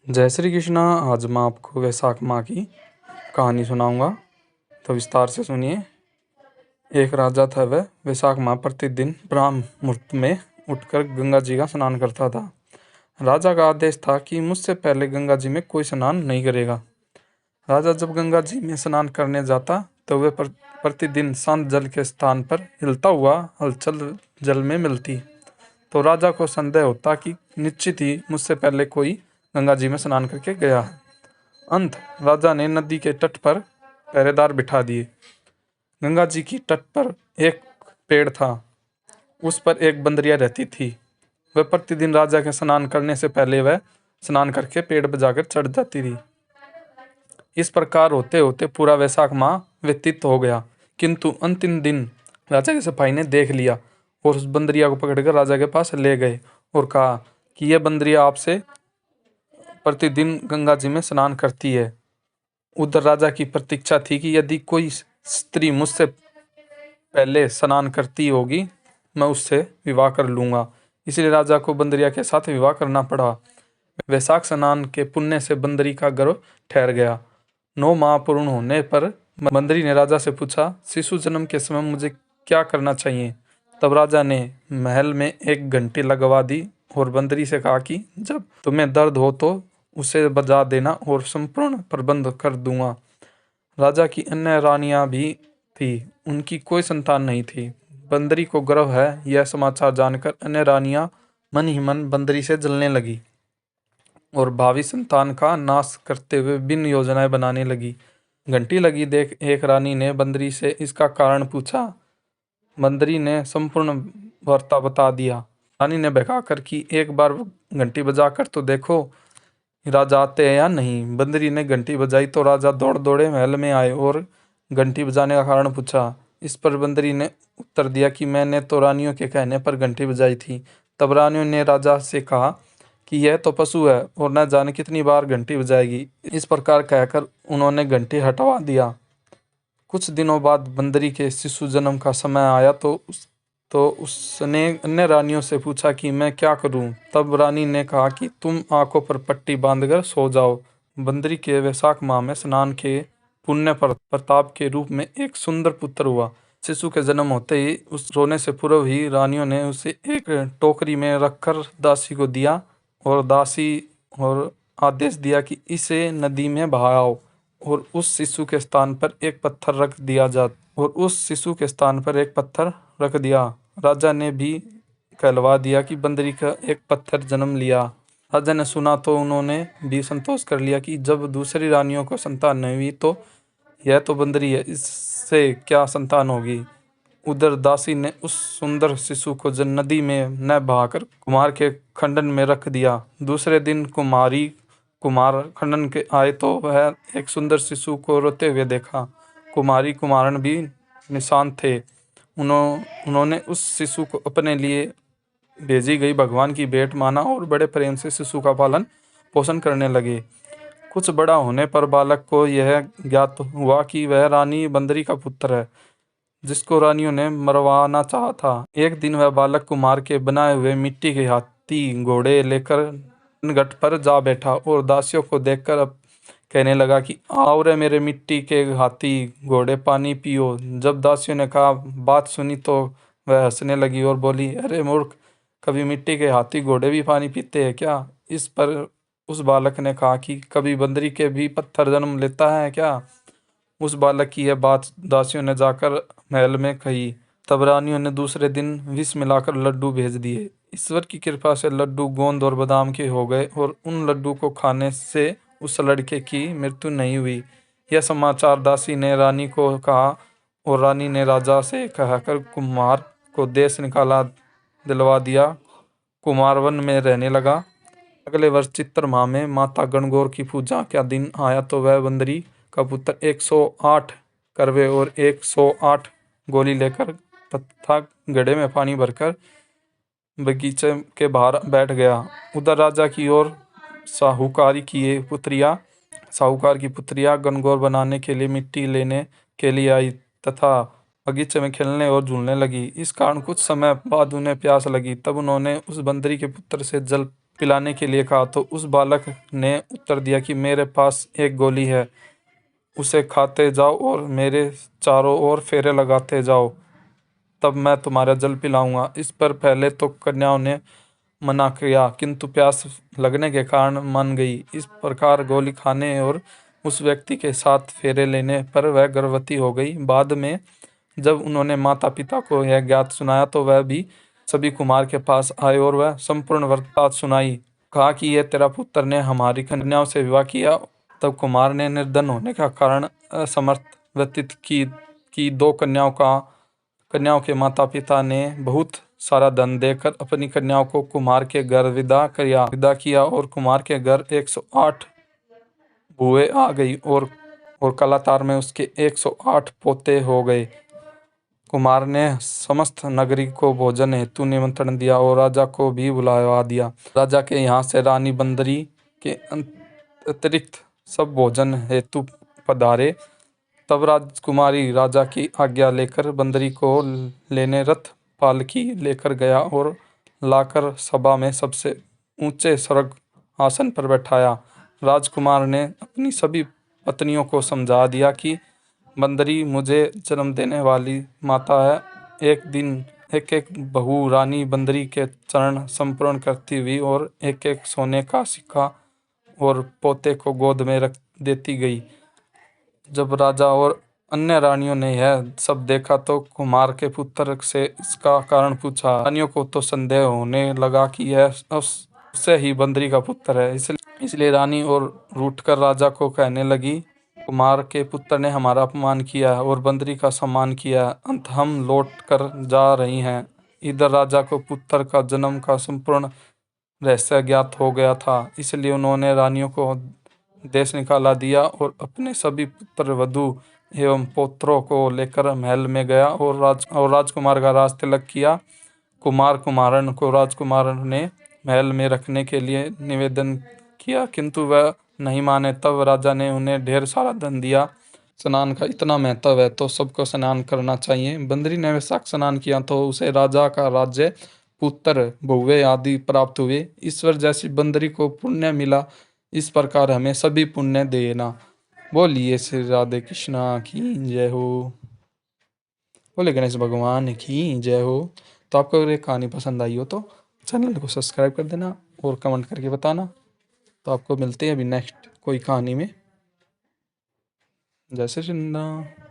जय श्री कृष्णा। आज मैं आपको वैशाख माह की कहानी सुनाऊंगा, तो विस्तार से सुनिए। एक राजा था, वह वैशाख माह प्रतिदिन ब्राह्म मुहूर्त में उठकर गंगा जी का स्नान करता था। राजा का आदेश था कि मुझसे पहले गंगा जी में कोई स्नान नहीं करेगा। राजा जब गंगा जी में स्नान करने जाता तो वह प्रतिदिन शांत जल के स्थान पर हिलता हुआ हलचल जल में मिलती। तो राजा को संदेह होता कि निश्चित ही मुझसे पहले कोई गंगा जी में स्नान करके गया है। अंत राजा ने नदी के तट पर पहरेदार बिठा दिए। गंगा जी की तट पर एक पेड़ था, उस पर एक बंदरिया रहती थी। वह प्रतिदिन राजा के स्नान करने से पहले वह स्नान करके पेड़ पर जाकर चढ़ जाती थी। इस प्रकार होते होते पूरा वैशाख माह व्यतीत हो गया, किंतु अंतिम दिन राजा के सिपाही ने देख लिया और उस बंदरिया को पकड़कर राजा के पास ले गए और कहा कि यह बंदरिया आपसे प्रतिदिन गंगा जी में स्नान करती है। उधर राजा की प्रतीक्षा थी कि यदि कोई स्त्री मुझसे पहले स्नान करती होगी, मैं उससे विवाह कर लूंगा। इसलिए राजा को बंदरिया के साथ विवाह करना पड़ा। वैशाख स्नान के पुण्य से बंदरी का गर्भ ठहर गया। 9 माह पूर्ण होने पर बंदरी ने राजा से पूछा, शिशु जन्म के समय मुझे क्या करना चाहिए। तब राजा ने महल में एक घंटी लगवा दी और बंदरी से कहा कि जब तुम्हें दर्द हो तो उसे बजा देना और संपूर्ण प्रबंध कर दूंगा। राजा की अन्य रानियां भी थी, उनकी कोई संतान नहीं थी। बंदरी को गर्व है यह समाचार जानकर अन्य रानियां मन ही मन बंदरी से जलने लगी और भावी संतान का नाश करते हुए विभिन्न योजनाएं बनाने लगी। घंटी लगी देख एक रानी ने बंदरी से इसका कारण पूछा। बंदरी ने संपूर्ण वार्ता बता दिया। रानी ने बहकाकर कि एक बार घंटी बजाकर तो देखो राजा आते हैं या नहीं। बंदरी ने घंटी बजाई तो राजा दौड़ दौड़े महल में आए और घंटी बजाने का कारण पूछा। इस पर बंदरी ने उत्तर दिया कि मैंने तो रानियों के कहने पर घंटी बजाई थी। तब रानियों ने राजा से कहा कि यह तो पशु है और न जाने कितनी बार घंटी बजाएगी। इस प्रकार कहकर उन्होंने घंटी हटवा दिया। कुछ दिनों बाद बंदरी के शिशु जन्म का समय आया तो उसने अन्य रानियों से पूछा कि मैं क्या करूं। तब रानी ने कहा कि तुम आंखों पर पट्टी बांधकर सो जाओ। बंदरी के वैशाख माह में स्नान के पुण्य प्रताप के रूप में एक सुंदर पुत्र हुआ। शिशु के जन्म होते ही उस रोने से पूर्व ही रानियों ने उसे एक टोकरी में रखकर दासी को दिया और दासी और आदेश दिया कि इसे नदी में बहाओ और उस शिशु के स्थान पर एक पत्थर रख दिया। राजा ने भी कहलवा दिया कि बंदरी का एक पत्थर जन्म लिया। राजा ने सुना तो उन्होंने भी संतोष कर लिया कि जब दूसरी रानियों को संतान नहीं हुई तो यह तो बंदरी है, इससे क्या संतान होगी। उधर दासी ने उस सुंदर शिशु को नदी में न बहाकर कुमार के खंडन में रख दिया। दूसरे दिन कुमार खंडन के आए तो वह एक सुंदर शिशु को रोते हुए देखा। कुमारी कुमारन भी निशांत थे। उन्होंने उस शिशु को अपने लिए भेजी गई भगवान की भेंट माना और बड़े प्रेम से शिशु का पालन पोषण करने लगे। कुछ बड़ा होने पर बालक को यह ज्ञात हुआ कि वह रानी बंदरी का पुत्र है, जिसको रानियों ने मरवाना चाहा था। एक दिन वह बालक कुमार के बनाए हुए मिट्टी के हाथी घोड़े लेकर घाट पर जा बैठा और दासियों को देखकर अब कहने लगा कि आओ रे मेरे मिट्टी के हाथी घोड़े, पानी पियो। जब दासियों ने कहा बात सुनी तो वह हंसने लगी और बोली, अरे मूर्ख, कभी मिट्टी के हाथी घोड़े भी पानी पीते हैं क्या। इस पर उस बालक ने कहा कि कभी बंदरी के भी पत्थर जन्म लेता है क्या। उस बालक की यह बात दासियों ने जाकर महल में कही। तब रानियों ने दूसरे दिन विष मिलाकर लड्डू भेज दिए। ईश्वर की कृपा से लड्डू गोंद और बादाम के हो गए और उन लड्डू को खाने से उस लड़के की मृत्यु नहीं हुई। यह समाचार दासी ने रानी को कहा और रानी ने राजा से कहकर कुमार को देश निकाला दिलवा दिया। कुमार वन में रहने लगा। अगले वर्ष चित्र माह में माता गणगौर की पूजा का दिन आया तो वह बंदरी का पुत्र 108 करवे और 108 गोली लेकर तथा घड़े में पानी भरकर बगीचे के बाहर बैठ गया। उधर राजा की ओर साहूकार की पुत्रियां गणगौर बनाने के लिए मिट्टी लेने के लिए आई तथा बगीचे में खेलने और झूलने लगी। इस कारण कुछ समय बाद उन्हें प्यास लगी। तब उन्होंने उस बंदरी के पुत्र से जल पिलाने के लिए कहा तो उस बालक ने उत्तर दिया कि मेरे पास एक गोली है, उसे खाते जाओ और मेरे चारों ओर फेरे लगाते जाओ, तब मैं तुम्हारा जल पिलाऊंगा। इस पर पहले तो कन्याओं ने मना किया, किंतु प्यास लगने के कारण मान गई। इस प्रकार गोली खाने और उस व्यक्ति के साथ फेरे लेने पर वह गर्भवती हो गई। बाद में जब उन्होंने माता पिता को यह ज्ञात सुनाया तो वह भी सभी कुमार के पास आए और वह संपूर्ण वृत्तांत सुनाई। कहा कि यह तेरा पुत्र ने हमारी कन्याओं से विवाह किया। तब कुमार ने निर्धन होने का कारण असमर्थ व्यतीत की दो कन्याओं के माता पिता ने बहुत सारा धन देकर अपनी कन्याओं को कुमार के घर विदा किया और कुमार के घर 108 बुए आ गई और कालांतर में उसके 108 पोते हो गए। कुमार ने समस्त नगरी को भोजन हेतु निमंत्रण दिया और राजा को भी बुलवा दिया। राजा के यहाँ से रानी बंदरी के अतिरिक्त सब भोजन हेतु पधारे। तब राजकुमारी राजा की आज्ञा लेकर बंदरी को लेने रथ पालकी लेकर गया और लाकर सभा में सबसे ऊंचे स्वर्ग आसन पर बैठाया। राजकुमार ने अपनी सभी पत्नियों को समझा दिया कि बंदरी मुझे जन्म देने वाली माता है। एक दिन एक एक बहू रानी बंदरी के चरण संपूर्ण करती हुई और एक एक सोने का सिक्का और पोते को गोद में रख देती गई। जब राजा और अन्य रानियों ने यह सब देखा तो कुमार के पुत्र से इसका कारण पूछा। रानियों को तो संदेह होने लगा कि यह उससे ही बंदरी का पुत्र है, इसलिए रानी और रूठकर राजा को कहने लगी, कुमार के पुत्र ने हमारा अपमान किया है और बंदरी का सम्मान किया है, अंत हम लौट कर जा रही हैं। इधर राजा को पुत्र का जन्म का संपूर्ण रहस्य ज्ञात हो गया था, इसलिए उन्होंने रानियों को देश निकाला दिया और अपने सभी पुत्र वधू एवं पौत्रों को लेकर महल में गया और राजकुमार का राज तिलक किया। कुमारन को राजकुमार ने महल में रखने के लिए निवेदन किया, किंतु वह नहीं माने। तब राजा ने उन्हें ढेर सारा धन दिया। स्नान का इतना महत्व है तो सबको स्नान करना चाहिए। बंदरी ने वैशाख स्नान किया तो उसे राजा का राज्य, पुत्र, बहुए आदि प्राप्त हुए। ईश्वर जैसी बंदरी को पुण्य मिला, इस प्रकार हमें सभी पुण्य देना। बोलिए श्री राधे कृष्णा की जय हो। बोले गणेश भगवान की जय हो। तो आपको अगर ये कहानी पसंद आई हो तो चैनल को सब्सक्राइब कर देना और कमेंट करके बताना। तो आपको मिलते हैं अभी नेक्स्ट कोई कहानी में। जय श्री कृष्ण।